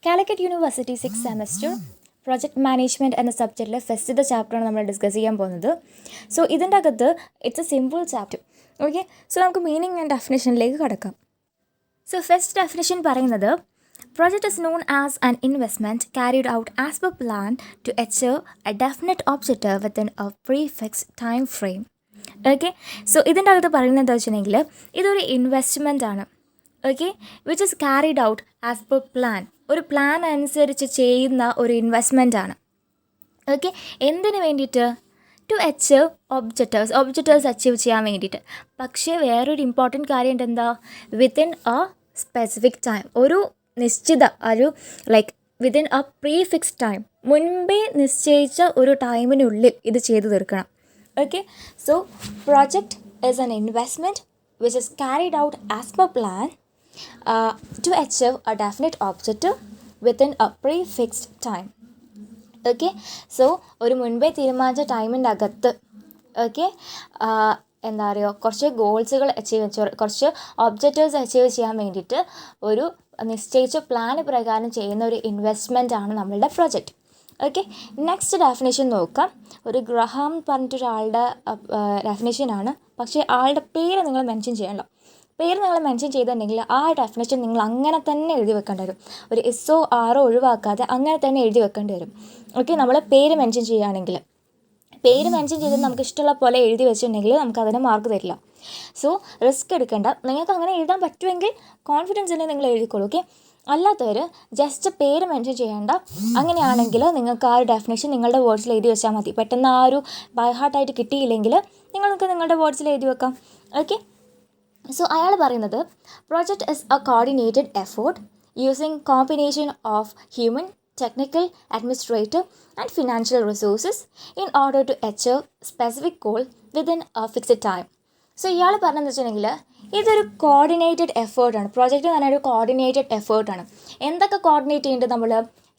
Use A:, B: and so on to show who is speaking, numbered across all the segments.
A: CALICUT University 6th semester project management എന്ന സബ്ജക്റ്റിലെ ഫസ്റ്റത്തെ ചാപ്റ്ററാണ് നമ്മൾ ഡിസ്കസ് ചെയ്യാൻ പോകുന്നത്. സോ ഇതിൻ്റെ അകത്ത് it's A simple chapter. Okay, so നമുക്ക് മീനിങ് ആൻഡ് ഡെഫിനേഷനിലേക്ക് കടക്കാം. സോ ഫസ്റ്റ് ഡെഫിനേഷൻ പറയുന്നത് project is known as an investment carried out as per plan to achieve a definite objective within a prefixed time frame. Okay, so ഇതിൻ്റെ അകത്ത് പറയുന്നത് എന്താ വെച്ചിട്ടുണ്ടെങ്കിൽ ഇതൊരു investment ആണ്. Okay, which is carried out as per plan, ഒരു plan അനുസരിച്ച് ചെയ്യുന്ന ഒരു ഇൻവെസ്റ്റ്മെൻ്റ് ആണ്. ഓക്കെ, എന്തിനു വേണ്ടിയിട്ട്? ടു അച്ചീവ് ഒബ്ജക്റ്റീവ്സ് അച്ചീവ് ചെയ്യാൻ വേണ്ടിയിട്ട്. പക്ഷേ വേറൊരു ഇമ്പോർട്ടൻറ്റ് കാര്യം ഉണ്ട്, എന്താ? വിത്തിൻ എ സ്പെസിഫിക് ടൈം, ഒരു നിശ്ചിത ലൈക്ക് വിത്തിൻ എ പ്രീഫിക്സ്ഡ് ടൈം, മുൻപേ നിശ്ചയിച്ച ഒരു ടൈമിനുള്ളിൽ ഇത് ചെയ്തു തീർക്കണം. Okay, so project is an investment which is carried out as per plan to achieve a definite objective within a prefixed time. Okay, so ഒരു മുൻപേ തീരുമാനിച്ച ടൈമിൻ്റെ അകത്ത് എന്താ പറയുക, കുറച്ച് ഗോൾസുകൾ കുറച്ച് ഒബ്ജക്റ്റീവ്സ് അച്ചീവ് ചെയ്യാൻ വേണ്ടിയിട്ട് ഒരു നിശ്ചയിച്ച പ്ലാൻ പ്രകാരം ചെയ്യുന്ന ഒരു ഇൻവെസ്റ്റ്മെൻ്റ് ആണ് നമ്മളുടെ പ്രൊജക്റ്റ്. ഓക്കെ, നെക്സ്റ്റ് ഡെഫിനേഷൻ നോക്കാം. ഒരു ഗ്രഹാം പറഞ്ഞിട്ടൊരാളുടെ ഡെഫിനേഷനാണ്, പക്ഷേ ആളുടെ പേര് നിങ്ങൾ മെൻഷൻ ചെയ്യണം. പേര് നിങ്ങൾ മെൻഷൻ ചെയ്തിട്ടുണ്ടെങ്കിൽ ആ ഡെഫിനേഷൻ നിങ്ങൾ അങ്ങനെ തന്നെ എഴുതി വെക്കേണ്ടി വരും. ഒരു എസ്സോ ആറോ ഒഴിവാക്കാതെ അങ്ങനെ തന്നെ എഴുതി വെക്കേണ്ടി വരും. ഓക്കെ, നമ്മൾ പേര് മെൻഷൻ ചെയ്യുകയാണെങ്കിൽ പേര് മെൻഷൻ ചെയ്ത് നമുക്ക് ഇഷ്ടമുള്ള പോലെ എഴുതി വെച്ചിട്ടുണ്ടെങ്കിൽ നമുക്ക് അതിന് മാർക്ക് തരില്ല. സോ റിസ്ക് എടുക്കേണ്ട. നിങ്ങൾക്ക് അങ്ങനെ എഴുതാൻ പറ്റുമെങ്കിൽ കോൺഫിഡൻസ് ഉണ്ടെങ്കിൽ നിങ്ങൾ എഴുതിക്കോളൂ. ഓക്കെ, അല്ലാത്തവർ ജസ്റ്റ് പേര് മെൻഷൻ ചെയ്യേണ്ട. അങ്ങനെയാണെങ്കിൽ നിങ്ങൾക്ക് ആ ഒരു ഡെഫിനേഷൻ നിങ്ങളുടെ വേർഡ്സിൽ എഴുതി വെച്ചാൽ മതി. പെട്ടെന്ന് ആ ഒരു ബൈ ഹാർട്ടായിട്ട് കിട്ടിയില്ലെങ്കിൽ നിങ്ങൾക്ക് നിങ്ങളുടെ വേർഡ്സിൽ എഴുതി വെക്കാം. ഓക്കെ, സോ അയാൾ പറയുന്നത് project is a coordinated effort using combination of human, technical, administrative and financial resources in order to achieve specific goal within a fixed time. So ഇയാൾ പറഞ്ഞതെന്ന് വെച്ചിട്ടുണ്ടെങ്കിൽ ഇതൊരു കോർഡിനേറ്റഡ് എഫേർട്ടാണ്. പ്രോജക്റ്റ് എന്ന് പറഞ്ഞാൽ ഒരു കോർഡിനേറ്റഡ് എഫേർട്ടാണ്. എന്തൊക്കെ കോർഡിനേറ്റ് ചെയ്യേണ്ടത്? നമ്മൾ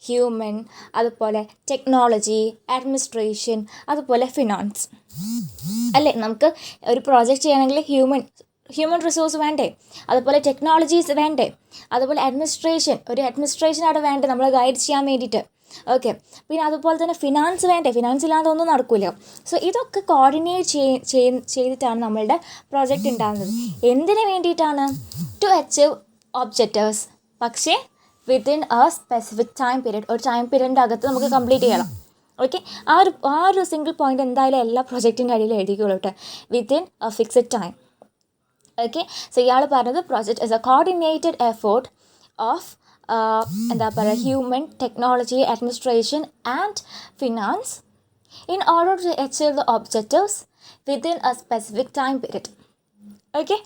A: ഹ്യൂമൻ, അതുപോലെ ടെക്നോളജി, അഡ്മിനിസ്ട്രേഷൻ, അതുപോലെ ഫിനാൻസ് അല്ലേ? നമുക്ക് ഒരു പ്രോജക്റ്റ് ചെയ്യണമെങ്കിൽ ഹ്യൂമൻ റിസോഴ്സ് വേണ്ടേ? അതുപോലെ ടെക്നോളജീസ് വേണ്ടേ? അതുപോലെ ഒരു അഡ്മിനിസ്ട്രേഷൻ അവിടെ വേണ്ടേ നമ്മളെ ഗൈഡ് ചെയ്യാൻ വേണ്ടിയിട്ട്? ഓക്കെ, പിന്നെ അതുപോലെ തന്നെ ഫിനാൻസ് വേണ്ടേ? ഫിനാൻസ് ഇല്ലാതെ ഒന്നും നടക്കില്ല. സോ ഇതൊക്കെ കോർഡിനേറ്റ് ചെയ്തിട്ടാണ് നമ്മളുടെ പ്രോജക്റ്റ് ഉണ്ടാകുന്നത്. എന്തിനു വേണ്ടിയിട്ടാണ്? ടു അച്ചീവ് ഒബ്ജക്റ്റീവ്സ്, പക്ഷേ within a specific time period. ഒരു ടൈം പീരീഡിൻ്റെ അകത്ത് നമുക്ക് കംപ്ലീറ്റ് ചെയ്യണം. ഓക്കെ, ആ ഒരു സിംഗിൾ പോയിൻ്റ് എന്തായാലും എല്ലാ പ്രൊജക്റ്റിൻ്റെ അടിയിൽ എഴുതിക്കോളൂ കേട്ടോ, within a fixed time. Okay, so ഇയാൾ പറഞ്ഞത് project is a coordinated effort of എന്താ പറയുക, human, technology, administration and finance in order to achieve the objectives within a specific time period. Okay,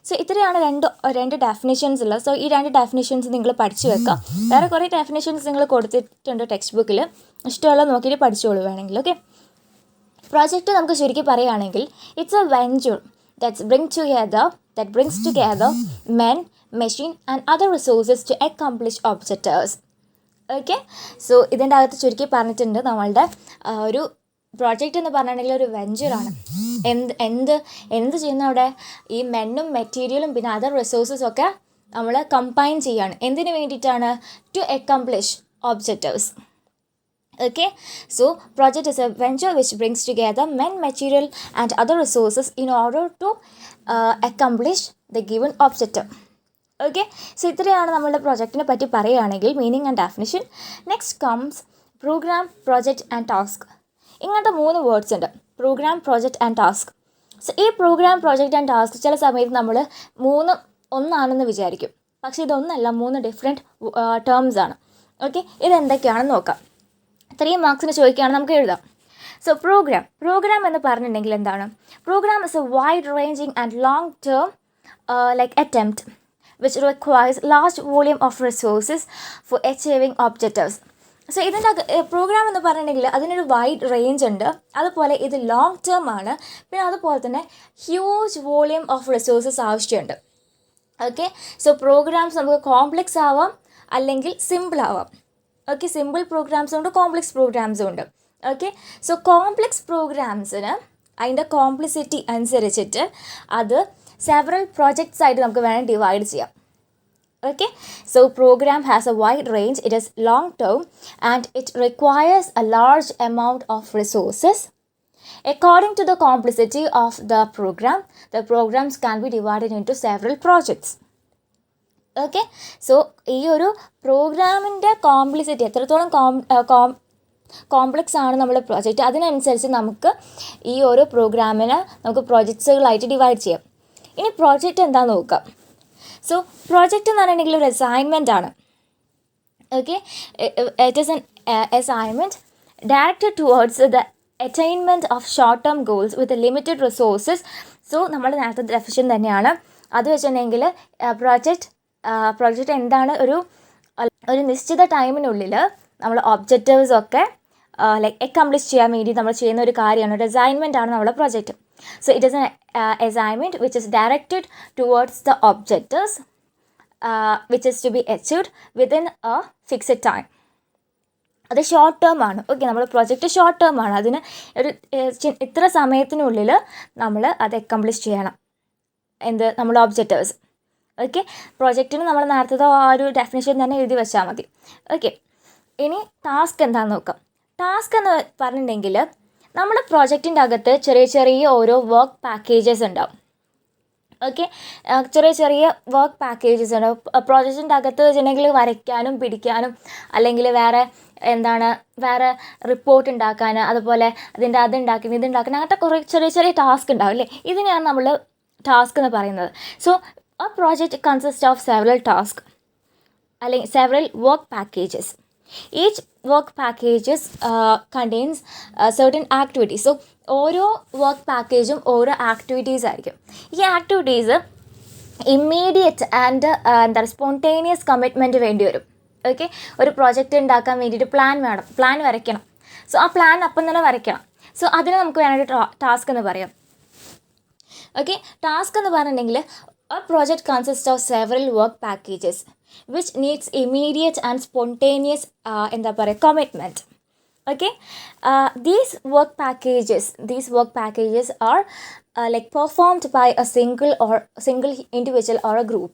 A: so ഇത്രയാണ് രണ്ട് ഡെഫിനേഷൻസ് ഉള്ളത്. So ഈ രണ്ട് definitions നിങ്ങൾ പഠിച്ചു വെക്കാം. വേറെ കുറേ ഡെഫിനേഷൻസ് നിങ്ങൾ കൊടുത്തിട്ടുണ്ട് ടെക്സ്റ്റ് ബുക്കിൽ, ഇഷ്ടമുള്ള നോക്കിയിട്ട് പഠിച്ചോളൂ വേണമെങ്കിൽ. ഓക്കെ, പ്രോജക്റ്റ് നമുക്ക് ചുരുക്കി പറയുകയാണെങ്കിൽ it's A venture that brings together men, machine and other resources to accomplish objectives. Okay, so ഇതിൻ്റെ അകത്ത് ചുരുക്കി പറഞ്ഞിട്ടുണ്ട് നമ്മളുടെ ഒരു പ്രോജക്റ്റ് എന്ന് പറഞ്ഞിട്ടുണ്ടെങ്കിൽ ഒരു വെഞ്ചറാണ്. എന്ത് ചെയ്യുന്ന അവിടെ ഈ മെന്നും മെറ്റീരിയലും പിന്നെ അതർ റിസോഴ്സസും ഒക്കെ നമ്മൾ കമ്പൈൻ ചെയ്യാണ്. എന്തിനു വേണ്ടിയിട്ടാണ്? To accomplish objectives. Okay, so project is a venture which brings together men, material and other resources in order to accomplish the given objective. Okay, so ഇത്രയാണ് നമ്മളുടെ പ്രൊജക്റ്റിനെ പറ്റി പറയുകയാണെങ്കിൽ meaning and definition. Next comes program, project and task. ഇങ്ങനത്തെ 3 words ഉണ്ട്: program, project and task. So ഈ program, project and task ചില സമയത്ത് നമ്മൾ 3 ഒന്നാണെന്ന് വിചാരിക്കും. പക്ഷേ ഇതൊന്നല്ല, 3 ഡിഫറെൻറ്റ് ടേംസ് ആണ്. ഓക്കെ, ഇതെന്തൊക്കെയാണെന്ന് നോക്കാം. 3 മാർക്സിന് ചോദിക്കുകയാണ്, നമുക്ക് എഴുതാം. സോ പ്രോഗ്രാം എന്ന് പറഞ്ഞിട്ടുണ്ടെങ്കിൽ എന്താണ്? Program is a wide ranging and long term attempt which requires large volume of resources for achieving objectives. So ഇതിൻ്റെ പ്രോഗ്രാം എന്ന് പറഞ്ഞിട്ടുണ്ടെങ്കിൽ അതിനൊരു വൈഡ് റേഞ്ച് ഉണ്ട്, അതുപോലെ ഇത് ലോങ് ടേം ആണ്, പിന്നെ അതുപോലെ തന്നെ ഹ്യൂജ് വോളിയം ഓഫ് റിസോഴ്സസ് ആവശ്യമുണ്ട്. ഓക്കെ, സോ പ്രോഗ്രാംസ് നമുക്ക് കോംപ്ലക്സ് ആവാം അല്ലെങ്കിൽ സിമ്പിൾ ആവാം. ഓക്കെ, സിമ്പിൾ പ്രോഗ്രാംസും ഉണ്ട്, കോംപ്ലക്സ് പ്രോഗ്രാംസും ഉണ്ട്. ഓക്കെ, സോ കോംപ്ലക്സ് പ്രോഗ്രാംസിന് അതിൻ്റെ കോംപ്ലിസിറ്റി അനുസരിച്ചിട്ട് അത് സെവറൽ പ്രോജക്ട്സ് ആയിട്ട് നമുക്ക് വേണമെങ്കിൽ ഡിവൈഡ് ചെയ്യാം. Okay, so program has a wide range, it is long term, and it requires a large amount of resources. According to the complexity of the program, the programs can be divided into several projects. Okay, so ഈ ഒരു പ്രോഗ്രാമിൻ്റെ complicity എത്രത്തോളം complex ആണ് നമ്മുടെ project, അതിനനുസരിച്ച് നമുക്ക് ഈ ഓരോ പ്രോഗ്രാമിനെ നമുക്ക് പ്രോജക്ട്സുകളായിട്ട് ഡിവൈഡ് ചെയ്യാം. ഇനി പ്രോജക്റ്റ് എന്താണെന്ന് നോക്കാം. സോ പ്രോജക്റ്റ് എന്ന് പറഞ്ഞിട്ടുണ്ടെങ്കിൽ ഒരു അസൈൻമെൻ്റ് ആണ്. Okay, it is an assignment directed towards the attainment of short term goals with limited resources. So നമ്മൾ നേരത്തെ ഡെഫിനിഷൻ തന്നെയാണ്. അത് വെച്ചിട്ടുണ്ടെങ്കിൽ പ്രോജക്റ്റ് എന്താണ്, ഒരു നിശ്ചിത ടൈമിനുള്ളിൽ നമ്മൾ ഒബ്ജക്റ്റീവ്സൊക്കെ അക്കംപ്ലിഷ് ചെയ്യാൻ വേണ്ടി നമ്മൾ ചെയ്യുന്ന ഒരു കാര്യമാണ്, ഒരു അസൈൻമെൻ്റ് ആണ് നമ്മുടെ project. So it is an assignment which is directed towards the objectives which is to be achieved within a fixed time. അത് ഷോർട്ട് ടേം ആണ്. ഓക്കെ, നമ്മുടെ പ്രൊജക്റ്റ് ഷോർട്ട് ടേം ആണ്. അതിന് ഒരു ഇത്ര സമയത്തിനുള്ളിൽ നമ്മൾ അത് അക്കംപ്ലിഷ് ചെയ്യണം. നമ്മുടെ ഒബ്ജക്റ്റീവ്സ്. ഓക്കെ, പ്രൊജക്റ്റിന് നമ്മൾ നേരത്തെ ആ ഒരു ഡെഫിനിഷൻ തന്നെ എഴുതി വെച്ചാൽ മതി. ഓക്കെ, ഇനി ടാസ്ക് എന്താണെന്ന് നോക്കാം. ടാസ്ക് എന്ന് പറഞ്ഞിട്ടുണ്ടെങ്കിൽ നമ്മുടെ പ്രോജക്റ്റിൻ്റെ അകത്ത് ചെറിയ ചെറിയ ഓരോ വർക്ക് പാക്കേജസ് ഉണ്ടാവും. ഓക്കെ, ചെറിയ ചെറിയ വർക്ക് പാക്കേജസ് ഉണ്ടാവും. പ്രോജക്റ്റിൻ്റെ അകത്ത് വെച്ചിട്ടുണ്ടെങ്കിൽ വരയ്ക്കാനും പിടിക്കാനും അല്ലെങ്കിൽ വേറെ റിപ്പോർട്ട് ഉണ്ടാക്കാൻ, അതുപോലെ അതുണ്ടാക്കണം ഇതുണ്ടാക്കണം, അങ്ങനത്തെ കുറേ ചെറിയ ചെറിയ ടാസ്ക് ഉണ്ടാവും അല്ലേ. ഇതിനെയാണ് നമ്മൾ ടാസ്ക് എന്ന് പറയുന്നത്. So a project consists of several tasks, several work packages. Each work packages contains certain activities. So ഓരോ വർക്ക് പാക്കേജും ഓരോ ആക്ടിവിറ്റീസ് ആയിരിക്കും. ഈ activities immediate and spontaneous commitment വേണ്ടി വരും. ഓക്കെ, ഒരു പ്രോജക്റ്റ് ഉണ്ടാക്കാൻ വേണ്ടിയിട്ട് പ്ലാൻ വരയ്ക്കണം. സോ ആ പ്ലാൻ അപ്പം തന്നെ വരയ്ക്കണം. സോ അതിന് നമുക്ക് വേണമെങ്കിൽ ടാസ്ക് എന്ന് പറയാം. ഓക്കെ, ടാസ്ക് എന്ന് പറഞ്ഞിട്ടുണ്ടെങ്കിൽ a project consists of several work packages which needs immediate and spontaneous commitment. Okay, these work packages are performed by a single individual or a group.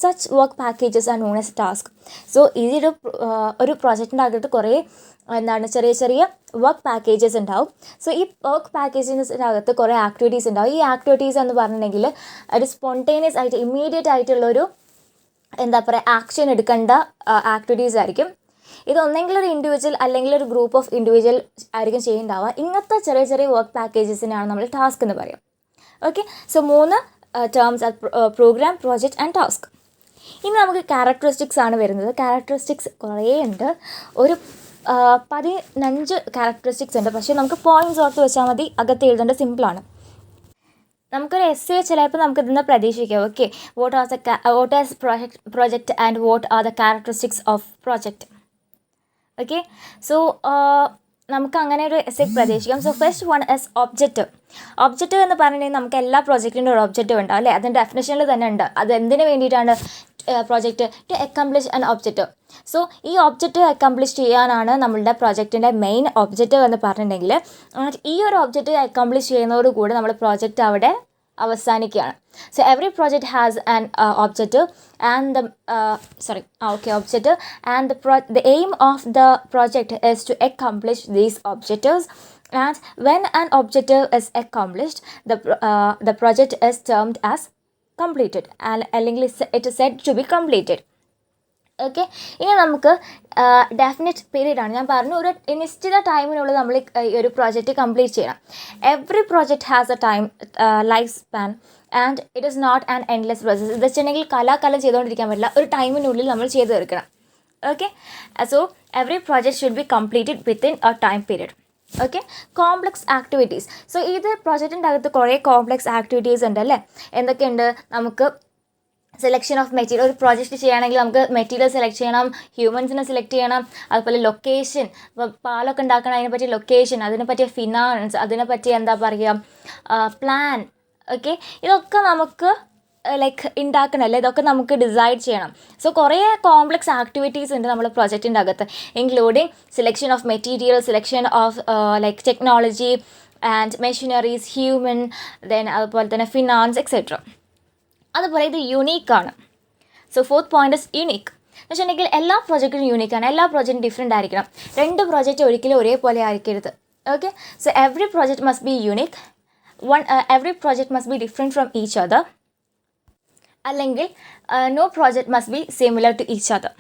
A: Such work packages are known as task. So ഒരു പ്രോജക്റ്റിൻ്റെ അകത്ത് കുറേ ചെറിയ ചെറിയ work packages ഉണ്ടാവും. So ഈ work പാക്കേജിനകത്ത് കുറേ activities ഉണ്ടാവും. ഈ ആക്ടിവിറ്റീസ് എന്ന് പറഞ്ഞിട്ടുണ്ടെങ്കിൽ ഒരു സ്പോണ്ടേനിയസ് ആയിട്ട് ഇമ്മീഡിയറ്റ് ആയിട്ടുള്ളൊരു ആക്ഷൻ എടുക്കേണ്ട ആക്ടിവിറ്റീസ് ആയിരിക്കും. ഇതൊന്നെങ്കിൽ ഒരു ഇൻഡിവിജ്വൽ അല്ലെങ്കിൽ ഒരു ഗ്രൂപ്പ് ഓഫ് ഇൻഡിവിജ്വൽ ആയിരിക്കും ചെയ്യുന്നുണ്ടാവുക. ഇങ്ങനത്തെ ചെറിയ ചെറിയ വർക്ക് പാക്കേജസിനാണ് നമ്മൾ ടാസ്ക് എന്ന് പറയാം. Okay, so 3 terms program, project and task. ഇനി നമുക്ക് ക്യാരക്ടറിസ്റ്റിക്സ് ആണ് വരുന്നത്. ക്യാരക്ടറിസ്റ്റിക്സ് കുറേ ഉണ്ട്, ഒരു 15 ക്യാരക്ടറിസ്റ്റിക്സ് ഉണ്ട്. പക്ഷേ നമുക്ക് പോയിൻറ്റ്സ് ഓർത്ത് വെച്ചാൽ മതി, അകത്ത് എഴുതേണ്ട സിമ്പിളാണ്. നമുക്കൊരു എസ്സേ ചിലപ്പോൾ നമുക്ക് ഇതിന്ന് പ്രതീക്ഷിക്കാം. Okay, what is project and what are the characteristics of project. Okay, so നമുക്ക് അങ്ങനെ ഒരു എസ്സേ പ്രതീക്ഷിക്കാം. So first one is objective. Objective എന്ന് പറഞ്ഞിട്ടുണ്ടെങ്കിൽ നമുക്ക് എല്ലാ പ്രോജക്റ്റിൻ്റെ ഒരു ഒബ്ജക്റ്റീവ് ഉണ്ടാവും അല്ലേ. അതിൻ്റെ ഡെഫിനേഷനിൽ തന്നെ ഉണ്ട് അത് എന്തിനു വേണ്ടിയിട്ടാണ് project to accomplish an objective. So ഈ ഒബ്ജക്റ്റീവ് അക്കംപ്ലിഷ് ചെയ്യാനാണ് നമ്മളുടെ പ്രോജക്റ്റിൻ്റെ മെയിൻ ഒബ്ജക്റ്റീവ് എന്ന് പറഞ്ഞിട്ടുണ്ടെങ്കിൽ ഈ ഒരു ഒബ്ജക്റ്റീവ് അക്കംപ്ലിഷ് ചെയ്യുന്നതോടുകൂടി നമ്മുടെ പ്രോജക്റ്റ് അവിടെ അവസാനിക്കുകയാണ്. So every project has an objective and the aim of the project is to accomplish these objectives, and when an objective is accomplished the project is termed as completed, and it is said to be completed. Okay, ഇനി നമുക്ക് definite പീരീഡാണ്. ഞാൻ പറഞ്ഞു ഒരു നിശ്ചിത ടൈമിനുള്ളിൽ നമ്മൾ ഈ ഒരു project complete ചെയ്യണം. Every project has a time life span and it is not an endless process. ഇത് വെച്ചിട്ടുണ്ടെങ്കിൽ കലാകാലം ചെയ്തുകൊണ്ടിരിക്കാൻ പറ്റില്ല, ഒരു ടൈമിനുള്ളിൽ നമ്മൾ ചെയ്ത് തീർക്കണം. Okay, so every project should be completed within A time period. Okay, complex activities. So ഇത് പ്രോജക്റ്റിൻ്റെ അകത്ത് കുറേ കോംപ്ലക്സ് ആക്ടിവിറ്റീസ് ഉണ്ട് അല്ലേ. എന്തൊക്കെയുണ്ട്? നമുക്ക് സെലക്ഷൻ ഓഫ് മെറ്റീരിയൽ. ഒരു പ്രോജക്റ്റ് ചെയ്യുകയാണെങ്കിൽ നമുക്ക് മെറ്റീരിയൽ സെലക്ട് ചെയ്യണം, ഹ്യൂമൻസിനെ സെലക്ട് ചെയ്യണം, അതുപോലെ ലൊക്കേഷൻ, ഇപ്പോൾ പാലൊക്കെ ഉണ്ടാക്കണം അതിനെപ്പറ്റി ലൊക്കേഷൻ, അതിനെപ്പറ്റിയ ഫിനാൻസ്, അതിനെപ്പറ്റി പ്ലാൻ. ഓക്കെ, ഇതൊക്കെ നമുക്ക് ഉണ്ടാക്കണമല്ലേ, ഇതൊക്കെ നമുക്ക് ഡിസൈഡ് ചെയ്യണം. സോ കുറേ കോംപ്ലക്സ് ആക്ടിവിറ്റീസ് ഉണ്ട് നമ്മുടെ പ്രോജക്റ്റിൻ്റെ അകത്ത്, including selection of material, selection of technology and machineries, human, then അതുപോലെ തന്നെ ഫിനാൻസ് എക്സെട്ര. അതുപോലെ ഇത് യുണീക്കാണ്. So fourth point is unique. എന്ന് വെച്ചിട്ടുണ്ടെങ്കിൽ എല്ലാ പ്രോജക്റ്റും യൂണിക്കാണ്, എല്ലാ പ്രോജക്റ്റും ഡിഫറെൻ്റ് ആയിരിക്കണം. രണ്ട് പ്രോജക്റ്റ് ഒരിക്കലും ഒരേപോലെ ആയിരിക്കരുത്. Okay, so every project must be unique. Every project must be different from each other. അല്ലെങ്കിൽ no project must be similar to each other.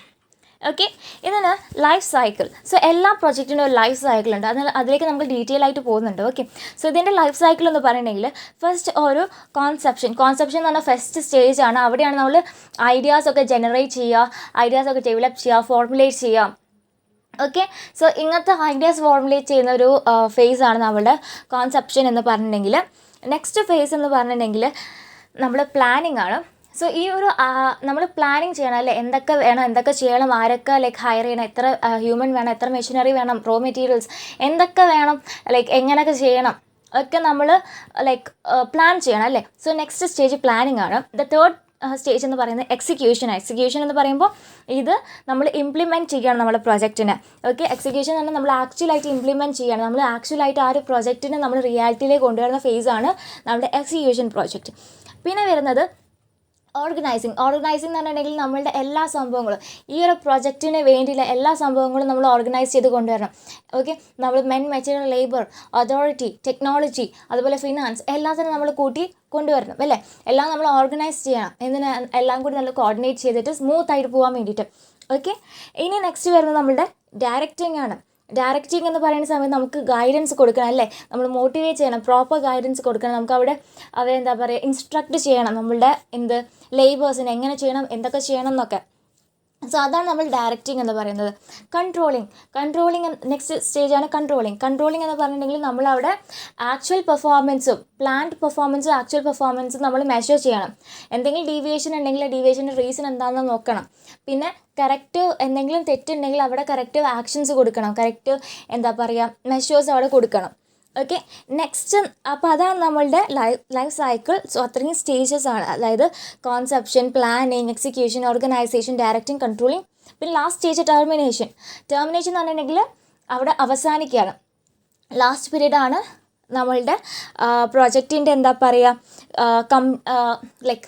A: Okay, ഇതിന് ലൈഫ് സൈക്കിൾ. സോ എല്ലാ പ്രോജക്റ്റിനും ഒരു ലൈഫ് സൈക്കിൾ ഉണ്ട്. അതിലേക്ക് നമുക്ക് ഡീറ്റെയിൽ ആയിട്ട് പോകുന്നുണ്ട്. ഓക്കെ, സോ ഇതിൻ്റെ ലൈഫ് സൈക്കിൾ എന്ന് പറയുകയാണെങ്കിൽ ഫസ്റ്റ് ഒരു കോൺസെപ്ഷൻ എന്ന് പറഞ്ഞാൽ ഫസ്റ്റ് സ്റ്റേജ് ആണ്. അവിടെയാണ് നമ്മൾ ഐഡിയാസൊക്കെ ജനറേറ്റ് ചെയ്യുക, ഐഡിയാസൊക്കെ ഡെവലപ്പ് ചെയ്യുക, ഫോർമുലേറ്റ് ചെയ്യുക. ഓക്കെ, സോ ഇങ്ങനത്തെ ഐഡിയാസ് ഫോർമുലേറ്റ് ചെയ്യുന്ന ഒരു ഫേസാണ് നമ്മുടെ കോൺസെപ്ഷൻ എന്ന് പറഞ്ഞിട്ടുണ്ടെങ്കിൽ. നെക്സ്റ്റ് ഫേസ് എന്ന് പറഞ്ഞിട്ടുണ്ടെങ്കിൽ നമ്മൾ പ്ലാനിങ് ആണ്. സോ ഈ ഒരു നമ്മൾ പ്ലാനിങ് ചെയ്യണം അല്ലേ, എന്തൊക്കെ വേണം, എന്തൊക്കെ ചെയ്യണം, ആരൊക്കെ ലൈക്ക് ഹയർ ചെയ്യണം, എത്ര ഹ്യൂമൻ വേണം, എത്ര മെഷീനറി വേണം, റോ മെറ്റീരിയൽസ് എന്തൊക്കെ വേണം, ലൈക്ക് എങ്ങനെയൊക്കെ ചെയ്യണം ഒക്കെ നമ്മൾ ലൈക്ക് പ്ലാൻ ചെയ്യണം അല്ലേ. സോ നെക്സ്റ്റ് സ്റ്റേജ് പ്ലാനിങ് ആണ്. ദ തേർഡ് സ്റ്റേജ് എന്ന് പറയുന്നത് എക്സിക്യൂഷൻ എന്ന് പറയുമ്പോൾ ഇത് നമ്മൾ ഇംപ്ലിമെൻറ്റ് ചെയ്യണം നമ്മുടെ പ്രൊജക്റ്റിനെ. ഓക്കെ, എക്സിക്യൂഷൻ എന്ന് പറഞ്ഞാൽ നമ്മൾ ആക്ച്വലായിട്ട് ഇംപ്ലിമെൻറ്റ് ചെയ്യണം, നമ്മൾ ആക്ച്വലായിട്ട് ആ ഒരു പ്രൊജക്റ്റിനെ നമ്മൾ റിയാലിറ്റിയിലേക്ക് കൊണ്ടുവരുന്ന ഫേസാണ് നമ്മുടെ എക്സിക്യൂഷൻ പ്രോജക്റ്റ്. പിന്നെ വരുന്നത് ഓർഗനൈസിങ് എന്ന് പറഞ്ഞിട്ടുണ്ടെങ്കിൽ നമ്മളുടെ എല്ലാ സംഭവങ്ങളും ഈ ഒരു പ്രൊജക്റ്റിന് വേണ്ടിയുള്ള എല്ലാ സംഭവങ്ങളും നമ്മൾ ഓർഗനൈസ് ചെയ്ത് കൊണ്ടുവരണം. ഓക്കെ, നമ്മൾ മെറ്റീരിയൽ, ലേബർ, അതോറിറ്റി, ടെക്നോളജി, അതുപോലെ ഫിനാൻസ് എല്ലാത്തിനും നമ്മൾ കൂട്ടി കൊണ്ടുവരണം അല്ലേ. എല്ലാം നമ്മൾ ഓർഗനൈസ് ചെയ്യണം, എന്തിനാ എല്ലാം കൂടി നമ്മൾ കോർഡിനേറ്റ് ചെയ്തിട്ട് സ്മൂത്ത് ആയിട്ട് പോകാൻ വേണ്ടിയിട്ട്. ഓക്കെ, ഇനി നെക്സ്റ്റ് വരുന്നത് നമ്മളുടെ ഡയറക്റ്റിംഗ് ആണ്. ഡയറക്റ്റിംഗ് എന്ന് പറയുന്ന സമയത്ത് നമുക്ക് ഗൈഡൻസ് കൊടുക്കണം അല്ലേ, നമ്മൾ മോട്ടിവേറ്റ് ചെയ്യണം, പ്രോപ്പർ ഗൈഡൻസ് കൊടുക്കണം. നമുക്ക് അവരെ എന്താ പറയുക ഇൻസ്ട്രക്ട് ചെയ്യണം, നമ്മളുടെ ലേബേഴ്സിന് എങ്ങനെ ചെയ്യണം, എന്തൊക്കെ ചെയ്യണം എന്നൊക്കെ. സോ അതാണ് നമ്മൾ ഡയറക്റ്റിംഗ് എന്ന് പറയുന്നത്. കൺട്രോളിങ് നെക്സ്റ്റ് സ്റ്റേജാണ് കൺട്രോളിങ് എന്ന് പറഞ്ഞിട്ടുണ്ടെങ്കിൽ നമ്മളവിടെ ആക്ച്വൽ പെർഫോമൻസും ആക്ച്വൽ പെർഫോമൻസും നമ്മൾ മെഷർ ചെയ്യണം. എന്തെങ്കിലും ഡീവിയേഷൻ ഉണ്ടെങ്കിൽ ഡീവിയേഷൻ്റെ റീസൺ എന്താണെന്ന് നോക്കണം. പിന്നെ കറക്റ്റ് എന്തെങ്കിലും തെറ്റുണ്ടെങ്കിൽ അവിടെ കറക്റ്റീവ് ആക്ഷൻസ് കൊടുക്കണം, മെഷേഴ്സ് അവിടെ കൊടുക്കണം. ഓക്കെ, നെക്സ്റ്റ് അപ്പോൾ അതാണ് നമ്മളുടെ ലൈഫ് സൈക്കിൾ. സോ അത്രയും സ്റ്റേജസ് ആണ്, അതായത് Concepcion, planning, execution, organisation, directing, controlling. പിന്നെ ലാസ്റ്റ് സ്റ്റേജ് ടെർമിനേഷൻ എന്ന് പറഞ്ഞിട്ടുണ്ടെങ്കിൽ അവിടെ അവസാനിക്കുകയാണ്. ലാസ്റ്റ് പീരീഡാണ് നമ്മളുടെ പ്രൊജക്റ്റിൻ്റെ ലൈക്ക്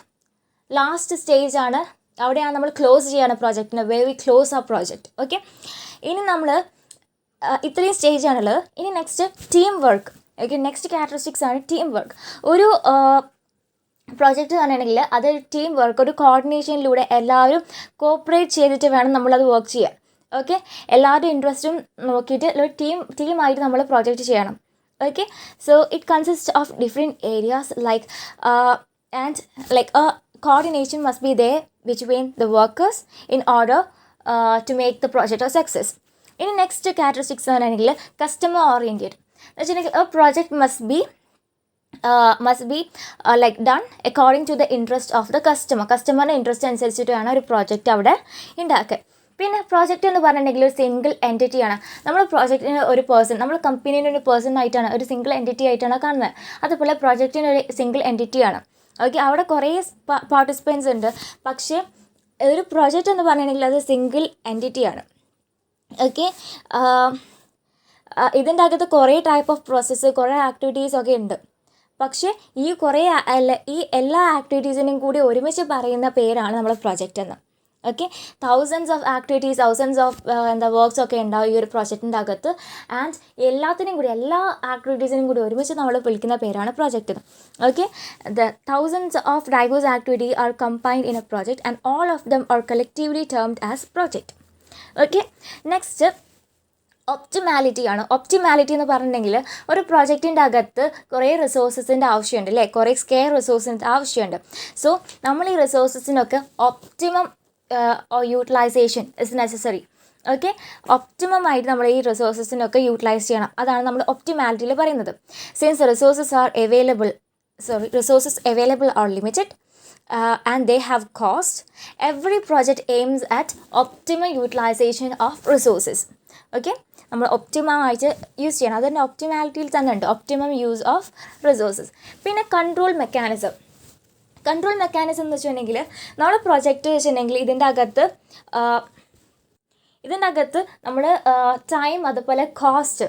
A: ലാസ്റ്റ് സ്റ്റേജാണ്. അവിടെയാണ് നമ്മൾ ക്ലോസ് ചെയ്യാണ് പ്രൊജക്റ്റിനെ, വേ വി ക്ലോസ് ആ പ്രൊജക്റ്റ്. ഓക്കെ, ഇനി നമ്മൾ ഇത്രയും സ്റ്റേജാണുള്ളത്. ഇനി next team work. Okay, next characteristics ആണ് ടീം വർക്ക്. ഒരു പ്രൊജക്റ്റ് പറഞ്ഞിട്ടുണ്ടെങ്കിൽ അതൊരു ടീം വർക്ക്, ഒരു കോർഡിനേഷനിലൂടെ എല്ലാവരും കോപ്പറേറ്റ് ചെയ്തിട്ട് വേണം നമ്മളത് വർക്ക് ചെയ്യാൻ. ഓക്കെ, എല്ലാവരുടെയും ഇൻട്രസ്റ്റും നോക്കിയിട്ട് ഒരു ടീമായിട്ട് നമ്മൾ പ്രൊജക്റ്റ് ചെയ്യണം. Okay, so it consist of different areas like coordination must be there between the workers in order to make the project a success. In next characteristics ആണെങ്കിൽ customer oriented എന്ന് വെച്ചിട്ടുണ്ടെങ്കിൽ a project must be like done according to the interest of the customerൻ്റെ interest അനുസരിച്ചിട്ടാണ് ഒരു project അവിടെ ഉണ്ടാക്കുക. പിന്നെ project എന്ന് പറഞ്ഞിട്ടുണ്ടെങ്കിൽ ഒരു സിംഗിൾ എൻറ്റിറ്റിയാണ്. നമ്മൾ പ്രോജക്റ്റിന് ഒരു പേഴ്സൺ, നമ്മൾ കമ്പനീൻ്റെ ഒരു പേഴ്സൺ ആയിട്ടാണ്, ഒരു സിംഗിൾ എൻറ്റിറ്റി ആയിട്ടാണ് കാണുന്നത്. അതുപോലെ പ്രോജക്റ്റിന് ഒരു സിംഗിൾ എൻറ്റിറ്റിയാണ്. ഓക്കെ, അവിടെ കുറേ പാർട്ടിസിപ്പൻസ് ഉണ്ട്, പക്ഷേ ഒരു പ്രോജക്റ്റ് എന്ന് പറഞ്ഞിട്ടുണ്ടെങ്കിൽ അത് സിംഗിൾ എൻറ്റിറ്റിയാണ്. ഓക്കെ, ഇതിൻ്റെ അകത്ത് കുറേ ടൈപ്പ് ഓഫ് പ്രോസസ്സ്, കുറേ ആക്ടിവിറ്റീസ് ഒക്കെ ഉണ്ട്. പക്ഷേ ഈ എല്ലാ ആക്ടിവിറ്റീസിനും കൂടി ഒരുമിച്ച് പറയുന്ന പേരാണ് നമ്മുടെ പ്രോജക്റ്റ് എന്ന്. Okay, thousands of activities, works ഒക്കെ ഉണ്ടാവും ഈ ഒരു പ്രോജക്റ്റിൻ്റെ അകത്ത്. ആൻഡ് എല്ലാ ആക്ടിവിറ്റീസിനും കൂടി ഒരുമിച്ച് നമ്മൾ വിളിക്കുന്ന പേരാണ് project. Okay, the thousands of diverse activity are combined in a project and all of them are collectively termed as project. Okay, next optimality എന്ന് പറഞ്ഞിട്ടുണ്ടെങ്കിൽ ഒരു പ്രോജക്റ്റിൻ്റെ അകത്ത് കുറേ റിസോഴ്സസിൻ്റെ ആവശ്യമുണ്ട് അല്ലേ, കുറേ സ്കെയർ റിസോഴ്സിൻ്റെ ആവശ്യമുണ്ട്. സോ നമ്മൾ ഈ റിസോഴ്സസിനൊക്കെ optimum utilization is necessary. Okay, optimum ആയിട്ട് നമ്മൾ ഈ റിസോഴ്സസിനൊക്കെ യൂട്ടിലൈസ് ചെയ്യണം. അതാണ് നമ്മൾ ഒപ്റ്റിമാലിറ്റിയിൽ പറയുന്നത്. Since resources available R limited and they have cost, every project aims at optimal utilization of resources. Okay, നമ്മൾ ഒപ്റ്റിമമായിട്ട് യൂസ് ചെയ്യണം. അതുതന്നെ ഒപ്റ്റിമാലിറ്റിയിൽ തന്നെ ഉണ്ട്, ഒപ്റ്റിമം യൂസ് ഓഫ് റിസോഴ്സസ്. പിന്നെ കൺട്രോൾ മെക്കാനിസം എന്ന് വെച്ചിട്ടുണ്ടെങ്കിൽ നമ്മുടെ പ്രൊജക്റ്റ് വെച്ചിട്ടുണ്ടെങ്കിൽ ഇതിൻ്റെ അകത്ത് നമ്മൾ ടൈം, അതുപോലെ കോസ്റ്റ്,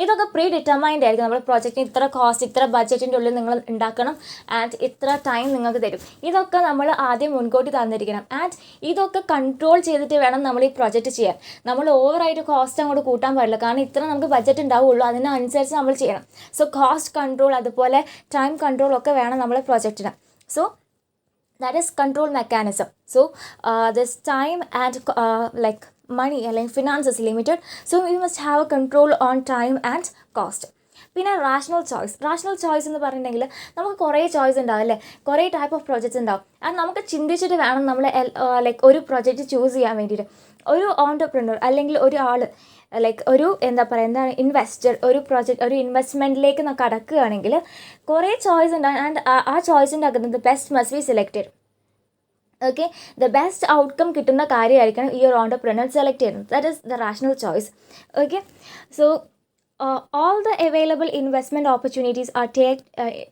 A: ഇതൊക്കെ പ്രീ ഡിറ്റർമൈൻഡ് ആയിരിക്കും. നമ്മൾ പ്രോജക്റ്റിന് ഇത്ര കോസ്റ്റ്, ഇത്ര ബഡ്ജറ്റിൻ്റെ ഉള്ളിൽ നിങ്ങൾ ഉണ്ടാക്കണം ആൻഡ് ഇത്ര ടൈം നിങ്ങൾക്ക് തരും. ഇതൊക്കെ നമ്മൾ ആദ്യം മുൻകൂട്ടി തന്നിരിക്കണം. ആൻഡ് ഇതൊക്കെ കൺട്രോൾ ചെയ്തിട്ട് വേണം നമ്മൾ ഈ പ്രൊജക്റ്റ് ചെയ്യാൻ. നമ്മൾ ഓവറായിട്ട് കോസ്റ്റ് അങ്ങോട്ട് കൂട്ടാൻ പാടില്ല. കാരണം ഇത്ര നമുക്ക് ബഡ്ജറ്റ് ഉണ്ടാവുള്ളൂ, അതിനനുസരിച്ച് നമ്മൾ ചെയ്യണം. സോ കോസ്റ്റ് കൺട്രോൾ അതുപോലെ ടൈം കൺട്രോൾ ഒക്കെ വേണം നമ്മൾ പ്രൊജക്റ്റിന്. So that is control mechanism. So this time and like money അല്ലെങ്കിൽ finance is limited, so we must have a control on time and cost. പിന്നെ റാഷണൽ ചോയ്സ് എന്ന് പറഞ്ഞിട്ടുണ്ടെങ്കിൽ നമുക്ക് കുറേ ചോയ്സ് ഉണ്ടാവും അല്ലേ, കുറേ ടൈപ്പ് ഓഫ് പ്രോജക്ട്സ് ഉണ്ടാവും. അത് നമുക്ക് ചിന്തിച്ചിട്ട് വേണം നമ്മൾ ലൈക്ക് ഒരു പ്രോജക്റ്റ് ചൂസ് ചെയ്യാൻ വേണ്ടിയിട്ട്. ഒരു ഓൺടർപ്രണർ അല്ലെങ്കിൽ ഒരാൾ ലൈക്ക് ഒരു എന്താണ് ഇൻവെസ്റ്റർ ഒരു ഇൻവെസ്റ്റ്മെൻറ്റിലേക്ക് കടക്കുകയാണെങ്കിൽ കുറേ ചോയ്സ് ഉണ്ടാകും. ആൻഡ് ആ ചോയ്സിൻ്റെ അകത്ത് best must be selected. Okay, the best outcome കിട്ടുന്ന കാര്യമായിരിക്കണം ഈ ഒരു ഓൺടർപ്രണർ സെലക്ട് ചെയ്യുന്നത്. That is the rational choice. Okay, so all the available investment opportunities are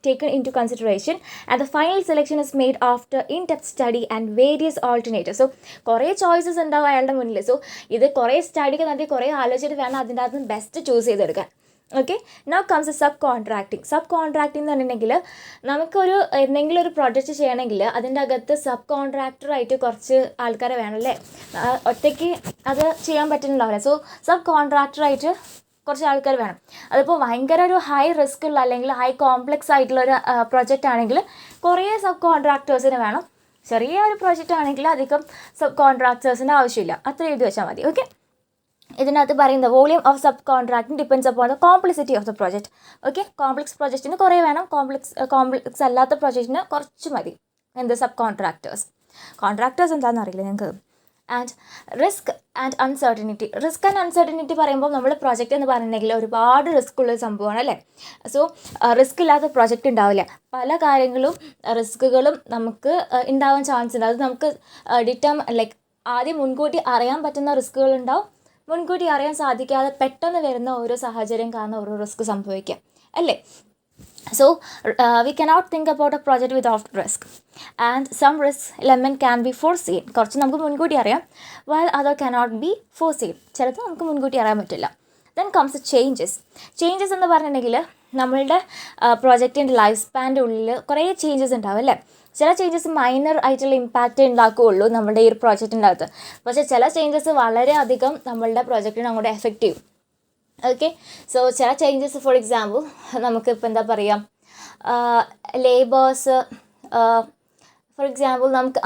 A: taken into consideration, and the final selection is made after in-depth study and various alternatives. So കുറേ choices ഉണ്ടാവും അയാളുടെ മുന്നിൽ. So ഇത് കുറേ സ്റ്റഡിക്ക് നടത്തി കുറേ ആലോചിച്ചിട്ട് വേണം അതിൻ്റെ അകത്ത് ബെസ്റ്റ് ചൂസ് ചെയ്തെടുക്കാൻ. Okay, now comes sub contracting എന്ന് പറഞ്ഞിട്ടുണ്ടെങ്കിൽ നമുക്കൊരു എന്തെങ്കിലും ഒരു പ്രോജക്റ്റ് ചെയ്യണമെങ്കിൽ അതിൻ്റെ അകത്ത് സബ് കോൺട്രാക്ടറായിട്ട് കുറച്ച് ആൾക്കാരെ വേണമല്ലേ, ഒറ്റയ്ക്ക് അത് ചെയ്യാൻ പറ്റുന്നുണ്ടാവില്ല. സോ സബ് കോൺട്രാക്ടറായിട്ട് കുറച്ച് ആൾക്കാർ വേണം. അതിപ്പോൾ ഭയങ്കര ഒരു ഹൈ റിസ്ക് ഉള്ള അല്ലെങ്കിൽ ഹൈ കോംപ്ലക്സ് ആയിട്ടുള്ളൊരു പ്രൊജക്റ്റ് ആണെങ്കിൽ കുറേ സബ് കോൺട്രാക്ടേഴ്സിന് വേണം. ചെറിയ ഒരു പ്രൊജക്റ്റ് ആണെങ്കിൽ അധികം സബ് കോൺട്രാക്ടേഴ്സിന് ആവശ്യമില്ല. അത്ര എഴുതി വെച്ചാൽ മതി. ഓക്കെ, ഇതിനകത്ത് പറയുന്നത് volume of sub contracting depends upon the complicity of the project. Okay, complex പ്രോജക്റ്റിന് കുറേ വേണം, കോംപ്ലക്സ് അല്ലാത്ത പ്രോജക്റ്റിന് കുറച്ച് മതി. സബ് കോൺട്രാക്ടേഴ്സ് എന്താണെന്ന് അറിയില്ല ഞങ്ങൾക്ക്. ആൻഡ് റിസ്ക് ആൻഡ് അൺസർട്ടനിറ്റി പറയുമ്പോൾ നമ്മൾ പ്രോജക്റ്റ് എന്ന് പറഞ്ഞിട്ടുണ്ടെങ്കിൽ ഒരുപാട് റിസ്ക് ഉള്ള സംഭവമാണ് അല്ലേ. സോ റിസ്ക് ഇല്ലാത്ത പ്രോജക്റ്റ് ഉണ്ടാവില്ല. പല കാര്യങ്ങളും റിസ്കുകളും നമുക്ക് ഉണ്ടാവാൻ ചാൻസ് ഉണ്ട്. അത് നമുക്ക് ലൈക്ക് ആദ്യം മുൻകൂട്ടി അറിയാൻ പറ്റുന്ന റിസ്കുകളുണ്ടാവും, മുൻകൂട്ടി അറിയാൻ സാധിക്കാതെ പെട്ടെന്ന് വരുന്ന ഓരോ സാഹചര്യം കാരണം ഓരോ റിസ്ക് സംഭവിക്കാം അല്ലേ. So we cannot think about a project without risk, and some risk element can be foreseen. കുറച്ച് നമുക്ക് മുൻകൂട്ടി അറിയാം, while other cannot be foreseen. ചിലത് നമുക്ക് മുൻകൂട്ടി അറിയാൻ പറ്റില്ല. Then comes the changes എന്ന് പറഞ്ഞിട്ടുണ്ടെങ്കിൽ നമ്മളുടെ പ്രോജക്റ്റിൻ്റെ ലൈഫ് സ്പാൻ്റെ ഉള്ളിൽ കുറേ ചേഞ്ചസ് ഉണ്ടാവും അല്ലേ. ചില ചേഞ്ചസ് മൈനർ ആയിട്ടുള്ള ഇമ്പാക്റ്റ് ഉണ്ടാക്കുകയുള്ളൂ നമ്മുടെ ഈ ഒരു പ്രോജക്റ്റിൻ്റെ അകത്ത്. പക്ഷേ ചില ചേഞ്ചസ് വളരെയധികം നമ്മളുടെ പ്രോജക്റ്റിനെ അങ്ങോട്ട് എഫക്റ്റ് ചെയ്യും. ഓക്കെ, സോ ചില ചേഞ്ചസ് ഫോർ എക്സാമ്പിൾ നമുക്കിപ്പോൾ എന്താ പറയുക, ലേബേഴ്സ് ഫോർ എക്സാമ്പിൾ നമുക്ക്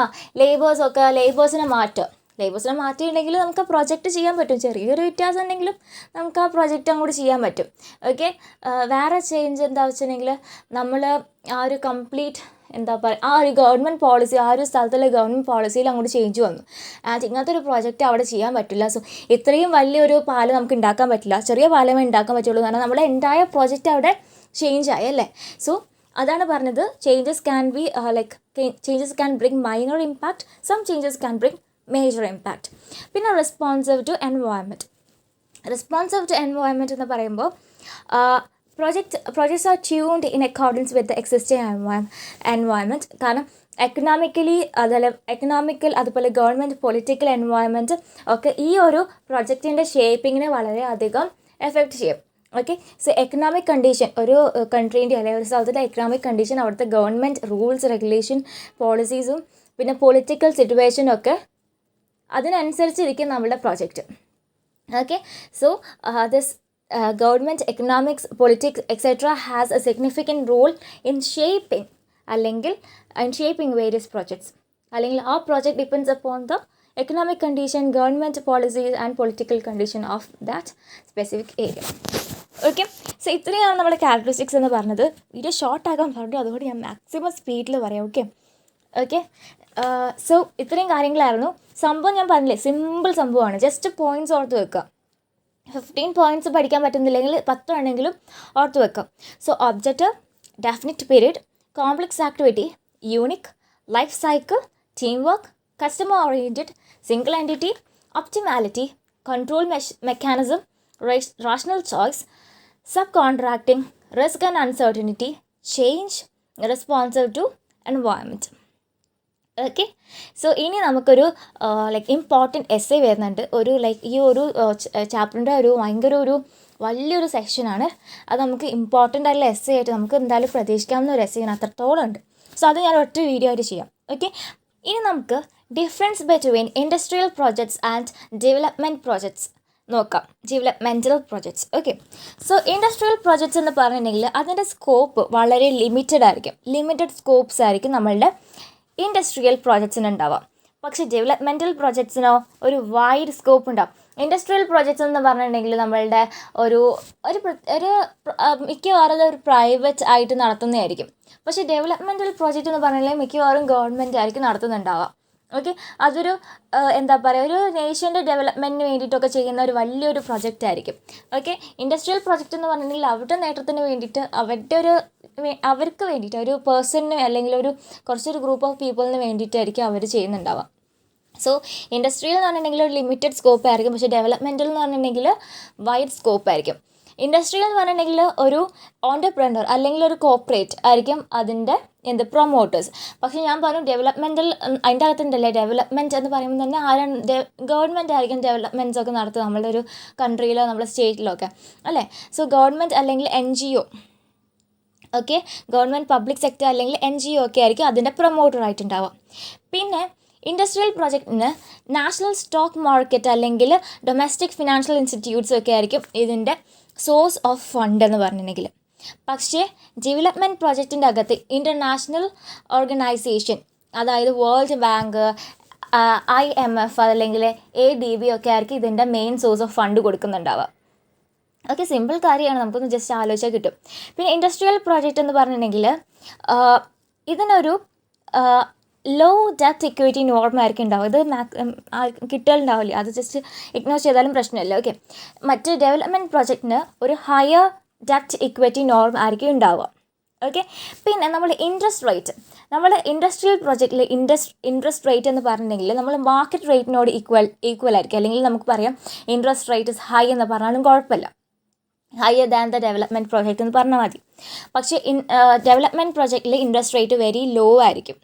A: ലേബേഴ്സിനെ മാറ്റിയിട്ടുണ്ടെങ്കിൽ നമുക്ക് ആ പ്രോജക്റ്റ് ചെയ്യാൻ പറ്റും. ചെറിയൊരു വ്യത്യാസം ഉണ്ടെങ്കിലും നമുക്ക് ആ പ്രോജക്റ്റ് അങ്ങോട്ട് ചെയ്യാൻ പറ്റും. ഓക്കെ, വേറെ ചേഞ്ച് എന്താ വെച്ചിട്ടുണ്ടെങ്കിൽ നമ്മൾ ആ ഒരു കംപ്ലീറ്റ് ആ ഒരു ഗവൺമെൻറ് പോളിസി, ആ ഒരു സ്ഥലത്തുള്ള ഗവൺമെൻറ് പോളിസിയിൽ അങ്ങോട്ട് ചേഞ്ച് വന്നു. ആൻഡ് ഇങ്ങനത്തെ ഒരു പ്രോജക്റ്റ് അവിടെ ചെയ്യാൻ പറ്റില്ല. സോ ഇത്രയും വലിയൊരു പാലം നമുക്ക് ഉണ്ടാക്കാൻ പറ്റില്ല, ചെറിയ പാലമേ ഉണ്ടാക്കാൻ പറ്റുള്ളൂ. കാരണം നമ്മുടെ എൻറ്റയർ പ്രോജക്റ്റ് അവിടെ ചേഞ്ച് ആയി അല്ലേ. സോ അതാണ് പറഞ്ഞത്, changes can bring minor impact, some changes can bring major impact. പിന്നെ റെസ്പോൺസീവ് ടു എൻവയോൺമെൻറ്റ് എന്ന് പറയുമ്പോൾ projects are tuned in accordance with the existing environment. കാരണം എക്കണോമിക്കൽ അതുപോലെ ഗവൺമെൻറ് പൊളിറ്റിക്കൽ എൻവയോൺമെൻറ്റ് ഒക്കെ ഈ ഒരു പ്രൊജക്റ്റിൻ്റെ ഷേപ്പിങ്ങിനെ വളരെയധികം എഫക്റ്റ് ചെയ്യും. ഓക്കെ, സോ എക്കണോമിക് കണ്ടീഷൻ ഒരു കൺട്രീൻ്റെ അല്ലെങ്കിൽ ഒരു സ്ഥലത്തിൻ്റെ എക്കണോമിക് കണ്ടീഷൻ, അവിടുത്തെ ഗവൺമെൻറ് റൂൾസ് റെഗുലേഷൻ പോളിസീസും പിന്നെ പൊളിറ്റിക്കൽ സിറ്റുവേഷനും ഒക്കെ അതിനനുസരിച്ചിരിക്കും നമ്മുടെ project. Okay, so this government, economics, politics, etc. has a significant role in shaping various projects. അല്ലെങ്കിൽ ആ project depends upon the economic condition, government policies and political condition of that specific area. Okay, so ഇത്രയാണ് നമ്മുടെ characteristics എന്ന് പറഞ്ഞത്. Video short ആകാൻ പറഞ്ഞു, അതുകൊണ്ട് ഞാൻ മാക്സിമം സ്പീഡിൽ പറയാം. ഓക്കെ, സോ ഇത്രയും കാര്യങ്ങളായിരുന്നു. സംഭവം ഞാൻ പറഞ്ഞില്ലേ, സിമ്പിൾ സംഭവമാണ്. ജസ്റ്റ് പോയിൻറ്റ്സ് ഓർത്ത് വെക്കുക. 15 പോയിൻറ്റ്സ് പഠിക്കാൻ പറ്റുന്നില്ലെങ്കിൽ 10 ആണെങ്കിലും ഓർത്ത് വെക്കാം. So objective, definite period, complex activity, unique, life cycle, team work, customer oriented, single entity, optimality, control mechanism, rational choice, sub contracting, risk and uncertainty, change, responsive to environment. Okay, so ഇനി നമുക്കൊരു important essay വരുന്നുണ്ട്. ഈ ഒരു ചാപ്റ്ററിൻ്റെ ഭയങ്കര ഒരു വലിയൊരു സെക്ഷനാണ്. അത് നമുക്ക് ഇമ്പോർട്ടൻ്റ് ആയിട്ടുള്ള എസ്സേ ആയിട്ട് നമുക്ക് എന്തായാലും പ്രതീക്ഷിക്കാവുന്ന ഒരു എസ്സേയാണ്, അത്രത്തോളം ഉണ്ട്. സോ അത് ഞാൻ ഒറ്റ വീഡിയോ ആയിട്ട് ചെയ്യാം. ഓക്കെ, ഇനി നമുക്ക് difference between industrial projects and development projects നോക്കാം. Developmental projects. Okay, so industrial projects എന്ന് പറഞ്ഞിട്ടുണ്ടെങ്കിൽ അതിൻ്റെ സ്കോപ്പ് വളരെ ലിമിറ്റഡ് ആയിരിക്കും. ലിമിറ്റഡ് സ്കോപ്സ് ആയിരിക്കും നമ്മളുടെ ഇൻഡസ്ട്രിയൽ പ്രോജക്ട്സിന് ഉണ്ടാവാം. പക്ഷേ ഡെവലപ്മെൻറ്റൽ പ്രോജക്ട്സിനോ ഒരു വൈഡ് സ്കോപ്പ് ഉണ്ടാവും. ഇൻഡസ്ട്രിയൽ പ്രോജക്ട്സ് എന്ന് പറഞ്ഞിട്ടുണ്ടെങ്കിൽ നമ്മളുടെ ഒരു മിക്കവാറും ഒരു പ്രൈവറ്റ് ആയിട്ട് നടത്തുന്നതായിരിക്കും. പക്ഷേ ഡെവലപ്മെൻറ്റൽ പ്രോജക്റ്റ് എന്ന് പറഞ്ഞിട്ടുണ്ടെങ്കിൽ മിക്കവാറും ഗവൺമെൻറ് ആയിരിക്കും നടത്തുന്നുണ്ടാവുക. ഓക്കെ, അതൊരു എന്താ പറയുക, ഒരു നേഷൻ്റെ ഡെവലപ്മെൻറ്റിന് വേണ്ടിയിട്ടൊക്കെ ചെയ്യുന്ന ഒരു വലിയൊരു പ്രൊജക്റ്റ് ആയിരിക്കും. ഓക്കെ, ഇൻഡസ്ട്രിയൽ പ്രോജക്റ്റ് എന്ന് പറഞ്ഞിട്ടുണ്ടെങ്കിൽ അവരുടെ നേട്ടത്തിന് വേണ്ടിയിട്ട് അവർക്ക് വേണ്ടിയിട്ട് ഒരു പേഴ്സണിന് അല്ലെങ്കിൽ കുറച്ചൊരു ഗ്രൂപ്പ് ഓഫ് പീപ്പിളിന് വേണ്ടിയിട്ടായിരിക്കും അവർ ചെയ്യുന്നുണ്ടാവുക. സോ ഇൻഡസ്ട്രിയൽ എന്ന് പറഞ്ഞിട്ടുണ്ടെങ്കിൽ ഒരു ലിമിറ്റഡ് സ്കോപ്പ് ആയിരിക്കും. പക്ഷേ ഡെവലപ്മെൻറ്റൽ എന്ന് പറഞ്ഞിട്ടുണ്ടെങ്കിൽ വൈഡ് സ്കോപ്പ് ആയിരിക്കും. ഇൻഡസ്ട്രിയൽ എന്ന് പറഞ്ഞിട്ടുണ്ടെങ്കിൽ ഒരു ഓൺടർപ്രണർ അല്ലെങ്കിൽ ഒരു കോർപ്പറേറ്റ് ആയിരിക്കും അതിൻ്റെ പ്രൊമോട്ടേഴ്സ്. പക്ഷേ ഞാൻ പറഞ്ഞു ഡെവലപ്മെൻറ്റൽ അതിൻ്റെ അകത്തുണ്ടല്ലേ, ഡെവലപ്മെൻറ്റ് എന്ന് പറയുമ്പോൾ തന്നെ ആരാണ്, ഗവൺമെൻറ് ആയിരിക്കും ഡെവലപ്മെൻറ്റ്സ് ഒക്കെ നടത്തുക നമ്മളുടെ ഒരു കൺട്രിയിലോ നമ്മുടെ സ്റ്റേറ്റിലോ ഒക്കെ അല്ലേ. സോ ഗവൺമെൻറ് അല്ലെങ്കിൽ NGO, okay, government public sector അല്ലെങ്കിൽ NGO ഒക്കെ ആയിരിക്കും അതിൻ്റെ പ്രൊമോട്ടറായിട്ടുണ്ടാവുക. പിന്നെ ഇൻഡസ്ട്രിയൽ പ്രോജക്റ്റിന് നാഷണൽ സ്റ്റോക്ക് മാർക്കറ്റ് അല്ലെങ്കിൽ ഡൊമസ്റ്റിക് ഫിനാൻഷ്യൽ ഇൻസ്റ്റിറ്റ്യൂട്ട്സ് ഒക്കെ ആയിരിക്കും ഇതിൻ്റെ സോഴ്സ് ഓഫ് ഫണ്ട് എന്ന് പറഞ്ഞിട്ടുണ്ടെങ്കിൽ. പക്ഷേ ഡെവലപ്മെൻറ്റ് പ്രോജക്റ്റിൻ്റെ അകത്ത് ഇൻ്റർനാഷണൽ ഓർഗനൈസേഷൻ, അതായത് വേൾഡ് ബാങ്ക്, IMF അല്ലെങ്കിൽ ADB ഒക്കെ ആയിരിക്കും ഇതിൻ്റെ മെയിൻ സോഴ്സ് ഓഫ് ഫണ്ട് കൊടുക്കുന്നുണ്ടാവുക. ഓക്കെ, സിമ്പിൾ കാര്യമാണ്, നമുക്കൊന്ന് ജസ്റ്റ് ആലോചിച്ചാൽ കിട്ടും. പിന്നെ ഇൻഡസ്ട്രിയൽ പ്രോജക്റ്റ് എന്ന് പറഞ്ഞിട്ടുണ്ടെങ്കിൽ ഇതിനൊരു ലോ ഡെറ്റ് ഇക്വിറ്റി നോർം ആയിരിക്കും ഉണ്ടാവും. ഇത് കിട്ടലുണ്ടാവില്ല, അത് ജസ്റ്റ് ഇഗ്നോർ ചെയ്താലും പ്രശ്നമില്ല. ഓക്കെ, മറ്റ് ഡെവലപ്മെൻറ്റ് പ്രോജക്റ്റിന് ഒരു ഹയർ ഡെറ്റ് ഇക്വിറ്റി നോർം ആയിരിക്കും ഉണ്ടാവുക. ഓക്കെ, പിന്നെ നമ്മൾ ഇൻട്രസ്റ്റ് റേറ്റ്, നമ്മൾ ഇൻഡസ്ട്രിയൽ പ്രോജക്റ്റിൽ ഇൻട്രസ്റ്റ് റേറ്റ് എന്ന് പറഞ്ഞിട്ടുണ്ടെങ്കിൽ നമ്മൾ മാർക്കറ്റ് റേറ്റിനോട് ഈക്വൽ ആയിരിക്കും. അല്ലെങ്കിൽ നമുക്ക് പറയാം ഇൻട്രസ്റ്റ് റേറ്റ് ഇസ് ഹൈ എന്ന് പറഞ്ഞാലും കുഴപ്പമില്ല, higher than the development project എന്ന് പറഞ്ഞാൽ മതി. പക്ഷേ ഡെവലപ്മെൻറ്റ് പ്രോജക്റ്റിൽ ഇൻട്രസ്റ്റ് റേറ്റ് വെരി ലോ ആയിരിക്കും.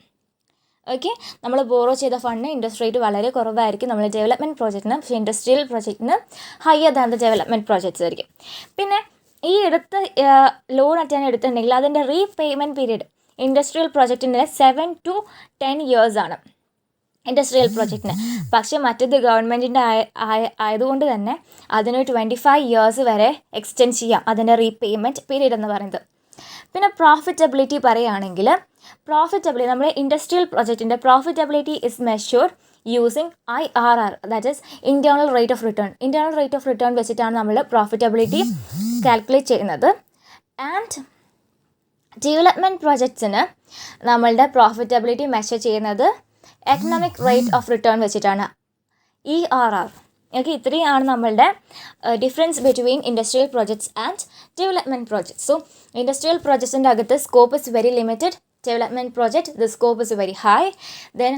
A: ഓക്കെ, നമ്മൾ ബോറോ ചെയ്ത ഫണ്ടിന് ഇൻട്രസ്റ്റ് റേറ്റ് വളരെ കുറവായിരിക്കും നമ്മൾ ഡെവലപ്മെൻറ്റ് പ്രോജക്റ്റിന്. പക്ഷേ ഇൻഡസ്ട്രിയൽ പ്രോജക്റ്റിന് higher than the development projects ആയിരിക്കും. പിന്നെ ഈ ലോൺ എടുത്തിട്ടുണ്ടെങ്കിൽ അതിൻ്റെ റീപേയ്മെൻറ്റ് പീരീഡ് ഇൻഡസ്ട്രിയൽ പ്രോജക്റ്റിൻ്റെ 7 to 10 years ആണ് ഇൻഡസ്ട്രിയൽ പ്രോജക്റ്റിന്. പക്ഷേ മറ്റേത് ഗവൺമെൻറ്റിൻ്റെ ആയതുകൊണ്ട് തന്നെ അതിന് 25 years വരെ എക്സ്റ്റെൻഡ് ചെയ്യാം അതിൻ്റെ റീപേയ്മെൻറ്റ് പീരീഡ് എന്ന് പറയുന്നത്. പിന്നെ പ്രോഫിറ്റബിലിറ്റി പറയുകയാണെങ്കിൽ നമ്മുടെ ഇൻഡസ്ട്രിയൽ പ്രോജക്റ്റിൻ്റെ profitability is measured using IRR, that is internal rate of return. Internal rate of return വെച്ചിട്ടാണ് നമ്മൾ പ്രോഫിറ്റബിലിറ്റി കാൽക്കുലേറ്റ് ചെയ്യുന്നത്. ആൻഡ് ഡെവലപ്മെൻറ്റ് പ്രോജക്ട്സിന് നമ്മളുടെ പ്രോഫിറ്റബിലിറ്റി മെഷർ ചെയ്യുന്നത് എക്കണോമിക് റേറ്റ് ഓഫ് റിട്ടേൺ വെച്ചിട്ടാണ്, ERR. ഓക്കെ, ഇത്രയാണ് നമ്മളുടെ difference between industrial projects and development projects. So industrial പ്രോജക്ട്സിൻ്റെ അകത്ത് scope is very limited. Development project, the scope is very high. Then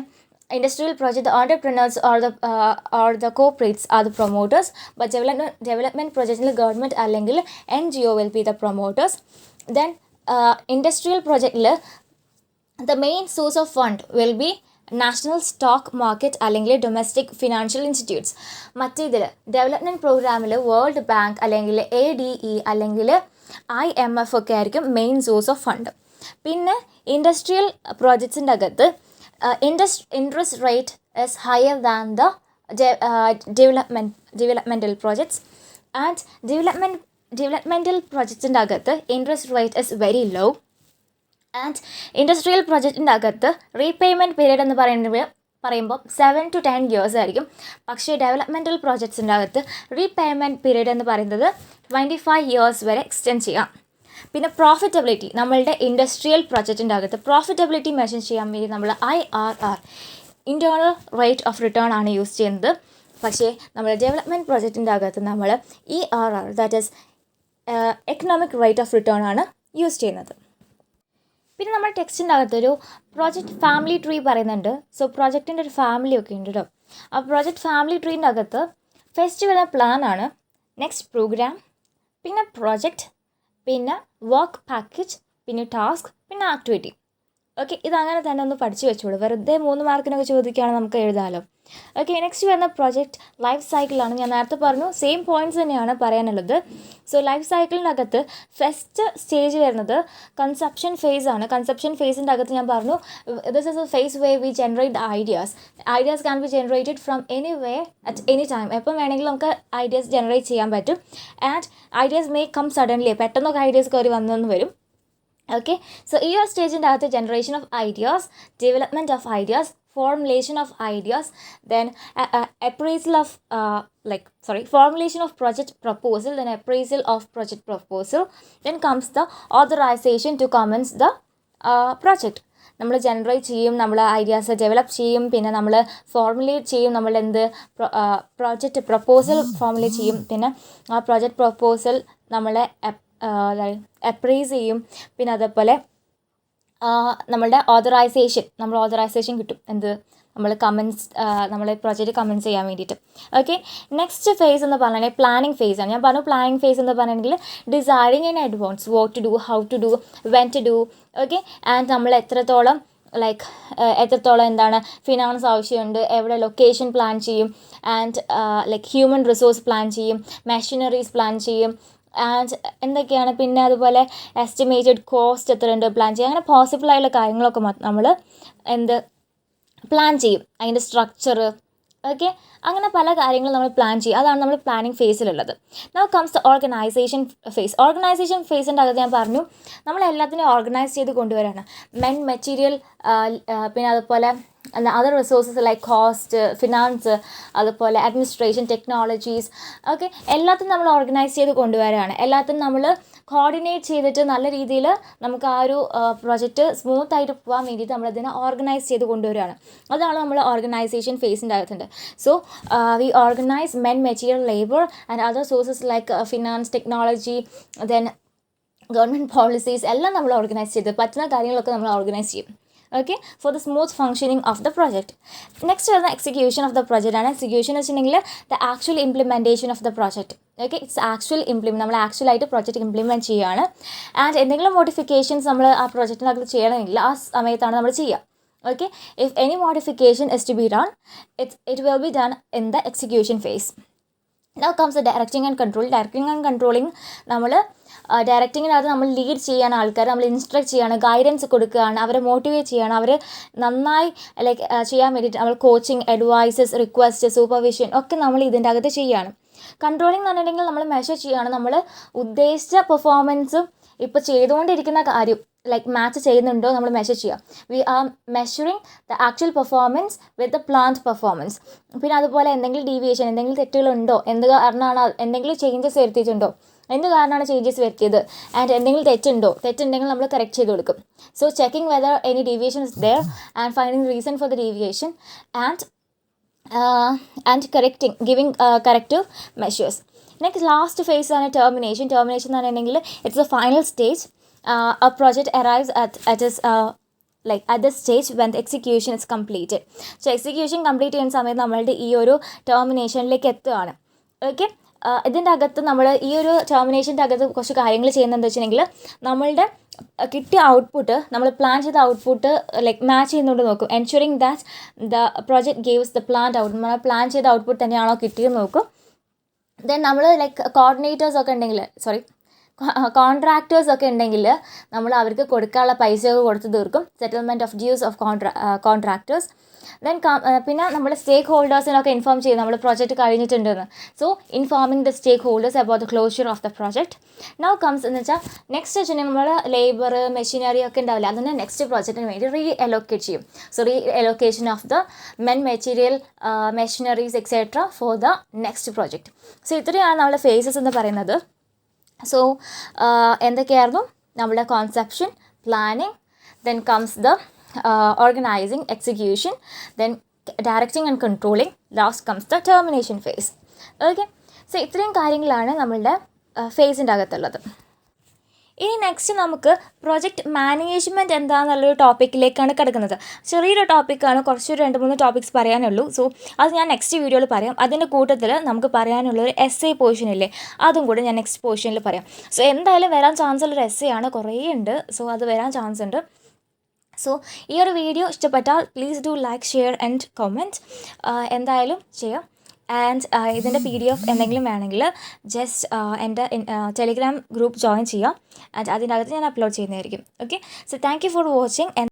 A: industrial project, the entrepreneurs or the corporates are the promoters. But development project in the government അല്ലെങ്കിൽ NGO will be the promoters. Then industrial project the main source of fund will be national stock market അല്ലെങ്കിൽ domestic financial institutes. മറ്റേതിൽ development പ്രോഗ്രാമിൽ world bank അല്ലെങ്കിൽ ADE അല്ലെങ്കിൽ IMF ഒക്കെ ആയിരിക്കും main source of fund. പിന്നെ industrial പ്രോജക്ട്സിൻ്റെ അകത്ത് interest rate is higher than the developmental projects. And developmental പ്രോജക്ട്സിൻ്റെ അകത്ത് interest rate is very low. And industrial പ്രോജക്റ്റിൻ്റെ അകത്ത് റീപേയ്മെൻറ്റ് പീരീഡ് എന്ന് പറയുമ്പോൾ 7 to 10 years ആയിരിക്കും. പക്ഷേ ഡെവലപ്മെൻറ്റൽ പ്രോജക്ട്സിൻ്റെ അകത്ത് റീപേയ്മെൻറ്റ് പീരീഡ് എന്ന് പറയുന്നത് 25 years വരെ എക്സ്റ്റെൻഡ് ചെയ്യാം. പിന്നെ പ്രോഫിറ്റബിലിറ്റി, നമ്മളുടെ ഇൻഡസ്ട്രിയൽ പ്രോജക്റ്റിൻ്റെ അകത്ത് പ്രോഫിറ്റബിലിറ്റി മെഷർ ചെയ്യാൻ വേണ്ടി നമ്മൾ IRR, internal rate of return ആണ് യൂസ് ചെയ്യുന്നത്. പക്ഷേ നമ്മൾ ഡെവലപ്മെൻറ്റ് പ്രോജക്റ്റിൻ്റെ അകത്ത് നമ്മൾ ERR, that is economic rate of return ആണ് യൂസ് ചെയ്യുന്നത്. പിന്നെ നമ്മുടെ ടെക്സ്റ്റിൻ്റെ അകത്തൊരു പ്രോജക്റ്റ് ഫാമിലി ട്രീ പറയുന്നുണ്ട്. സോ പ്രോജക്റ്റിൻ്റെ ഒരു ഫാമിലി ഒക്കെ ഉണ്ട് കേട്ടോ. ആ പ്രോജക്റ്റ് ഫാമിലി ട്രീൻ്റെ അകത്ത് ഫസ്റ്റ് വരുന്ന പ്ലാനാണ്, നെക്സ്റ്റ് പ്രോഗ്രാം, പിന്നെ പ്രോജക്റ്റ്, പിന്നെ വർക്ക് പാക്കേജ്, പിന്നെ ടാസ്ക്, പിന്നെ ആക്ടിവിറ്റി. ഓക്കെ, ഇതങ്ങനെ തന്നെ ഒന്ന് പഠിച്ചു വെച്ചോളൂ. വെറുതെ 3 മാർക്കിനൊക്കെ ചോദിക്കുകയാണെങ്കിൽ നമുക്ക് എഴുതാമല്ലോ. ഓക്കെ, നെക്സ്റ്റ് വരുന്ന പ്രൊജക്റ്റ് ലൈഫ് സൈക്കിളാണ്. ഞാൻ നേരത്തെ പറഞ്ഞു സെയിം പോയിൻറ്റ്സ് തന്നെയാണ് പറയാനുള്ളത്. സോ ലൈഫ് സൈക്കിളിനകത്ത് ഫസ്റ്റ് സ്റ്റേജ് വരുന്നത് കൺസെപ്ഷൻ ഫേസ് ആണ്. കൺസെപ്ഷൻ ഫേസിൻ്റെ അകത്ത് ഞാൻ പറഞ്ഞു this is a phase way we generate ideas can be generated from any way at any time. എപ്പം വേണമെങ്കിലും നമുക്ക് ഐഡിയാസ് ജനറേറ്റ് ചെയ്യാൻ പറ്റും. And ideas may come suddenly, പെട്ടെന്നൊക്കെ ഐഡിയാസ് കയറി വന്നെന്ന് വരും. ഓക്കെ, സോ ഈ ഒരു സ്റ്റേജിൻ്റെ അകത്ത് generation of ideas, development of ideas, formulation of ideas, then appraisal of formulation of project proposal, then appraisal of project proposal, then comes the authorization to commence the project. നമ്മൾ generate ചെയ്യും, നമ്മൾ ideas develop ചെയ്യും, പിന്നെ നമ്മൾ formulate ചെയ്യും, നമ്മൾ project proposal formulate ചെയ്യും, പിന്നെ ആ പ്രോജക്റ്റ് പ്രപ്പോസൽ നമ്മളെ അപ്രൈസ് ചെയ്യും, പിന്നെ അതേപോലെ നമ്മളുടെ ഓതറൈസേഷൻ കിട്ടും. നമ്മൾ പ്രോജക്റ്റ് കമൻസ് ചെയ്യാൻ വേണ്ടിയിട്ട്. ഓക്കെ, നെക്സ്റ്റ് ഫേസ് എന്ന് പറഞ്ഞാൽ പ്ലാനിങ് ഫേസ് ആണ്. ഞാൻ പറഞ്ഞു പ്ലാനിങ് ഫേസ് എന്ന് പറഞ്ഞിട്ടുണ്ടെങ്കിൽ deciding in advance what to do, how to do, when to do. Okay, and നമ്മൾ എത്രത്തോളം എന്താണ് ഫിനാൻസ് ആവശ്യമുണ്ട്, എവിടെ ലൊക്കേഷൻ പ്ലാൻ ചെയ്യും, ആൻഡ് ഹ്യൂമൻ റിസോഴ്സ് പ്ലാൻ ചെയ്യും, മെഷീനറീസ് പ്ലാൻ ചെയ്യും, ആൻഡ് എന്തൊക്കെയാണ്, പിന്നെ അതുപോലെ എസ്റ്റിമേറ്റഡ് കോസ്റ്റ് എത്രയുണ്ട് പ്ലാൻ ചെയ്യും. അങ്ങനെ പോസിബിളായുള്ള കാര്യങ്ങളൊക്കെ നമ്മൾ പ്ലാൻ ചെയ്യും, അതിൻ്റെ സ്ട്രക്ചർ. ഓക്കെ, അങ്ങനെ പല കാര്യങ്ങളും നമ്മൾ പ്ലാൻ ചെയ്യും. അതാണ് നമ്മൾ പ്ലാനിങ് ഫേസിലുള്ളത്. Now comes the organization phase. Organization ഫേസിൻ്റെ അകത്ത് ഞാൻ പറഞ്ഞു നമ്മളെല്ലാത്തിനും ഓർഗനൈസ് ചെയ്ത് കൊണ്ടുവരാണ്. മെറ്റീരിയൽ, പിന്നെ അതുപോലെ other resources like cost, finance, അതുപോലെ അഡ്മിനിസ്ട്രേഷൻ, ടെക്നോളജീസ്. ഓക്കെ, എല്ലാത്തിനും നമ്മൾ ഓർഗനൈസ് ചെയ്ത് കൊണ്ടുവരാണ്. എല്ലാത്തിനും നമ്മൾ കോർഡിനേറ്റ് ചെയ്തിട്ട് നല്ല രീതിയിൽ നമുക്ക് ആ ഒരു പ്രൊജക്റ്റ് സ്മൂത്തായിട്ട് പോകാൻ വേണ്ടിയിട്ട് നമ്മളതിനെ ഓർഗനൈസ് ചെയ്ത് കൊണ്ടുവരികയാണ്. അതാണ് നമ്മൾ ഓർഗനൈസേഷൻ ഫേസിൻ്റെ അകത്തുണ്ട്. So we organise material, labour and other sources like finance, technology, then government policies എല്ലാം നമ്മൾ ഓർഗനൈസ് ചെയ്ത് പറ്റുന്ന കാര്യങ്ങളൊക്കെ നമ്മൾ ഓർഗനൈസ് ചെയ്യും. Okay, for the smooth functioning of the project. Next വരുന്ന എക്സിക്യൂഷൻ ഓഫ് ദ പ്രൊജക്റ്റ് ആണ്. എക്സിക്യൂഷൻ എന്ന് വെച്ചിട്ടുണ്ടെങ്കിൽ the actual implementation of the project. Okay, it's നമ്മൾ ആക്ച്വലായിട്ട് പ്രൊജക്റ്റ് ഇംപ്ലിമെൻറ്റ് ചെയ്യുകയാണ്. ആൻഡ് എന്തെങ്കിലും മോഡിഫിക്കേഷൻസ് നമ്മൾ ആ പ്രൊജക്റ്റിനകത്ത് ചെയ്യണമെങ്കിൽ ആ സമയത്താണ് നമ്മൾ ചെയ്യുക. Okay, if any modification is to be done, it will be done in the execution phase. Now comes the directing and control. Directing and controlling, നമ്മൾ ഡയറക്റ്റിങ്ങിനകത്ത് നമ്മൾ ലീഡ് ചെയ്യാൻ ആൾക്കാർ, നമ്മൾ ഇൻസ്ട്രക്ട് ചെയ്യാണ്, ഗൈഡൻസ് കൊടുക്കുകയാണ്, അവരെ മോട്ടിവേറ്റ് ചെയ്യാണ്, അവർ നന്നായി ചെയ്യാൻ വേണ്ടിയിട്ട് നമ്മൾ കോച്ചിങ്, അഡ്വൈസസ്, റിക്വസ്റ്റ്, സൂപ്പർവിഷൻ ഒക്കെ നമ്മൾ ഇതിൻ്റെ അകത്ത് ചെയ്യുകയാണ്. കൺട്രോളിംഗ് എന്ന് പറഞ്ഞിട്ടുണ്ടെങ്കിൽ നമ്മൾ മെഷർ ചെയ്യുകയാണ്, നമ്മൾ ഉദ്ദേശിച്ച പെർഫോമൻസും ഇപ്പോൾ ചെയ്തുകൊണ്ടിരിക്കുന്ന കാര്യം മാച്ച് ചെയ്യുന്നുണ്ടോ നമ്മൾ മെഷർ ചെയ്യുക. We are measuring the actual performance with the planned performance. പിന്നെ അതുപോലെ എന്തെങ്കിലും ഡീവിയേഷൻ, എന്തെങ്കിലും തെറ്റുകളുണ്ടോ, എന്ത് കാരണമാണ്, എന്തെങ്കിലും ചേഞ്ചസ് വരുത്തിയിട്ടുണ്ടോ, എന്ത് കാരണമാണ് ചേഞ്ചസ് വരുത്തിയത്, ആൻഡ് എന്തെങ്കിലും തെറ്റുണ്ടെങ്കിൽ നമ്മൾ കറക്റ്റ് ചെയ്ത് കൊടുക്കും. So checking whether any deviation is there and finding reason for the deviation and correcting, giving corrective measures. Next last phase ആണ് ടെർമിനേഷൻ. ടെർമിനേഷൻ എന്ന് പറഞ്ഞിട്ടുണ്ടെങ്കിൽ it's the final stage. A project arrives at the stage when the execution is completed. So execution complete ചെയ്യുന്ന സമയത്ത് നമ്മളുടെ ഈ ഒരു ടെർമിനേഷനിലേക്ക് എത്തുകയാണ്. Okay, ഇതിൻ്റെ അകത്ത് നമ്മൾ ഈ ഒരു ടെർമിനേഷൻ്റെ അകത്ത് കുറച്ച് കാര്യങ്ങൾ ചെയ്യുന്നതെന്ന് വെച്ചിട്ടുണ്ടെങ്കിൽ നമ്മളുടെ കിട്ടിയ ഔട്ട്പുട്ട്, നമ്മൾ പ്ലാൻ ചെയ്ത ഔട്ട്പുട്ട് മാച്ച് ചെയ്യുന്നുണ്ട് നോക്കും. Ensuring that the project gives the planned output, നമ്മൾ പ്ലാൻ ചെയ്ത ഔട്ട്പുട്ട് തന്നെയാണോ കിട്ടിയെന്ന് നോക്കും. ദെൻ നമ്മൾ കോർഡിനേറ്റേഴ്സ് ഒക്കെ ഉണ്ടെങ്കിൽ കോൺട്രാക്ടേഴ്സ് ഒക്കെ ഉണ്ടെങ്കിൽ നമ്മൾ അവർക്ക് കൊടുക്കാനുള്ള പൈസയൊക്കെ കൊടുത്ത് തീർക്കും. Settlement of dues of contractors. Then പിന്നെ നമ്മൾ സ്റ്റേക്ക് ഹോൾഡേഴ്സിനൊക്കെ ഇൻഫോം ചെയ്യും നമ്മൾ പ്രോജക്റ്റ് കഴിഞ്ഞിട്ടുണ്ടെന്ന്. So informing the stakeholders about the closure of the project. Now comes എന്ന് വെച്ചാൽ നെക്സ്റ്റ് വെച്ചിട്ടുണ്ടെങ്കിൽ നമ്മൾ ലേബർ, മെഷീനറി ഒക്കെ ഉണ്ടാവില്ല, അതിന് നെക്സ്റ്റ് പ്രോജക്റ്റിന് വേണ്ടി അലോക്കേറ്റ് ചെയ്യും. So allocation of the material, machineries etcetera for the next project. So ഇത്രയാണ് നമ്മുടെ ഫേസസ് എന്ന് പറയുന്നത്. സോ എന്തൊക്കെയായിരുന്നു നമ്മുടെ conception, planning, then comes the organising, execution, then directing and controlling, last comes the termination phase. Okay, so ഇത്രയും കാര്യങ്ങളാണ് നമ്മളുടെ ഫേസിൻ്റെ അകത്തുള്ളത്. ഇനി നെക്സ്റ്റ് നമുക്ക് പ്രൊജക്റ്റ് മാനേജ്മെൻറ്റ് എന്താണെന്നുള്ളൊരു ടോപ്പിക്കിലേക്കാണ് കിടക്കുന്നത്. ചെറിയൊരു ടോപ്പിക്കാണ്, കുറച്ച് 2-3 ടോപ്പിക്സ് പറയാനുള്ളൂ. സോ അത് ഞാൻ നെക്സ്റ്റ് വീഡിയോയിൽ പറയാം. അതിൻ്റെ കൂട്ടത്തിൽ നമുക്ക് പറയാനുള്ളൊരു എസ്സേ പോർഷനില്ലേ, അതും കൂടെ ഞാൻ നെക്സ്റ്റ് പോർഷനിൽ പറയാം. സോ എന്തായാലും വരാൻ ചാൻസ് ഉള്ളൊരു എസ്സേ ആണ്, കുറേ ഉണ്ട്. സോ അത് വരാൻ ചാൻസ് ഉണ്ട്. സോ ഈ ഒരു വീഡിയോ ഇഷ്ടപ്പെട്ടാൽ please do like, share and comment. എന്തായാലും ചെയ്യാം. ആൻഡ് ഇതിൻ്റെ PDF എന്തെങ്കിലും വേണമെങ്കിൽ ജസ്റ്റ് എൻ്റെ ടെലിഗ്രാം ഗ്രൂപ്പ് ജോയിൻ ചെയ്യാം. ആൻഡ് അതിനകത്ത് ഞാൻ അപ്ലോഡ് ചെയ്യുന്നതായിരിക്കും. Okay, so thank you for watching.